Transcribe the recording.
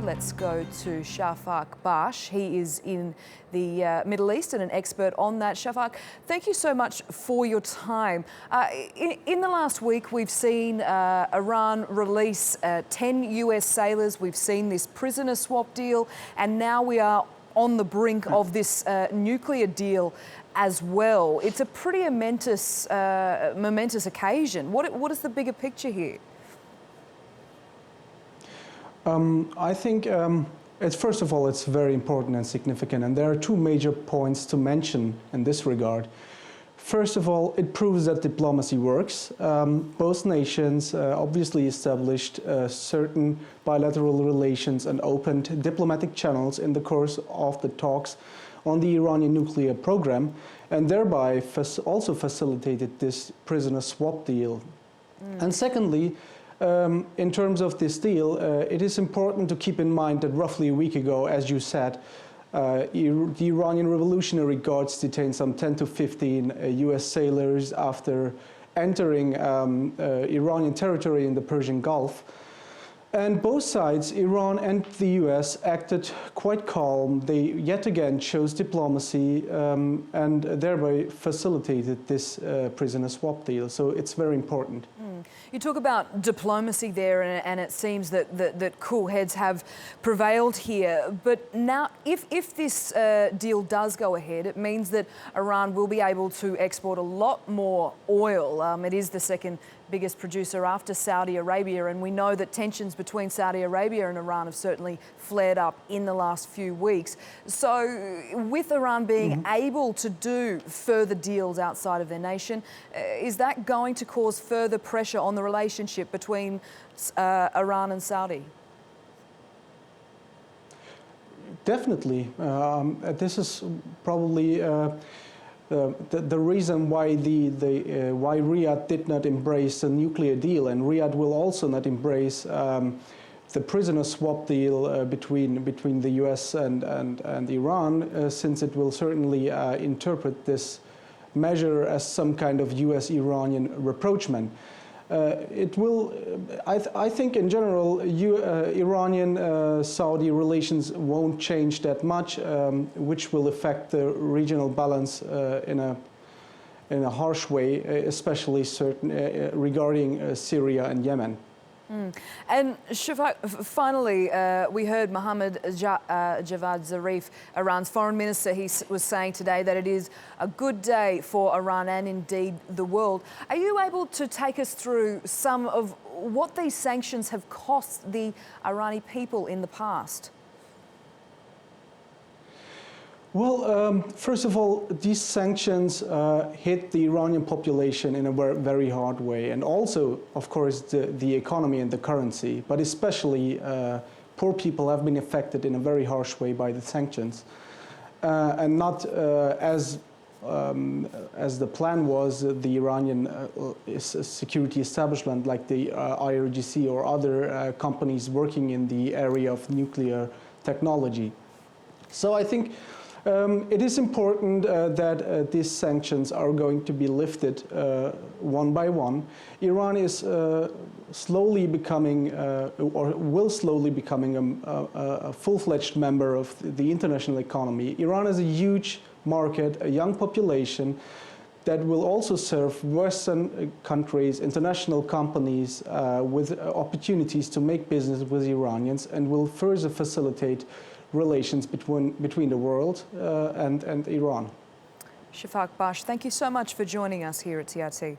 Let's go to Safak Bas. He is in the Middle East and an expert on that. Safak, thank you so much for your time. In the last week, we've seen Iran release 10 US sailors. We've seen this prisoner swap deal, and now we are on the brink of this nuclear deal as well. It's a pretty momentous occasion. What is the bigger picture here? I think first of all, it's very important and significant, and there are two major points to mention in this regard. First of all, it proves that diplomacy works. Both nations obviously established certain bilateral relations and opened diplomatic channels in the course of the talks on the Iranian nuclear program, and thereby also facilitated this prisoner swap deal. And secondly, in terms of this deal, it is important to keep in mind that roughly a week ago, as you said, the Iranian Revolutionary Guards detained some 10 to 15 US sailors after entering Iranian territory in the Persian Gulf. And both sides, Iran and the US, acted quite calm. They yet again chose diplomacy and thereby facilitated this prisoner swap deal. So it's very important. You talk about diplomacy there, and it seems that cool heads have prevailed here. But now, if this deal does go ahead, it means that Iran will be able to export a lot more oil. It is the second biggest producer after Saudi Arabia, and we know that tensions between Saudi Arabia and Iran have certainly flared up in the last few weeks. So with Iran being able to do further deals outside of their nation, is that going to cause further pressure on the relationship between Iran and Saudi? Definitely. This is probably the reason why why Riyadh did not embrace the nuclear deal, and Riyadh will also not embrace the prisoner swap deal between the US and Iran, since it will certainly interpret this measure as some kind of US-Iranian rapprochement. It will, I think in general, Iranian-Saudi relations won't change that much, which will affect the regional balance in a harsh way, especially regarding Syria and Yemen. And Safak, finally, we heard Mohammad Javad Zarif, Iran's foreign minister. He was saying today that it is a good day for Iran and indeed the world. Are you able to take us through some of what these sanctions have cost the Iranian people in the past? Well, first of all, these sanctions hit the Iranian population in a very hard way, and also, of course, the economy and the currency, but especially poor people have been affected in a very harsh way by the sanctions, and not as the plan was, the Iranian security establishment like the IRGC or other companies working in the area of nuclear technology. So I think it is important that these sanctions are going to be lifted one by one. Iran is slowly becoming, or will slowly becoming a full-fledged member of the international economy. Iran is a huge market, a young population that will also serve Western countries, international companies with opportunities to make business with Iranians, and will further facilitate relations between the world and Iran. Safak Bas, thank you so much for joining us here at TRT.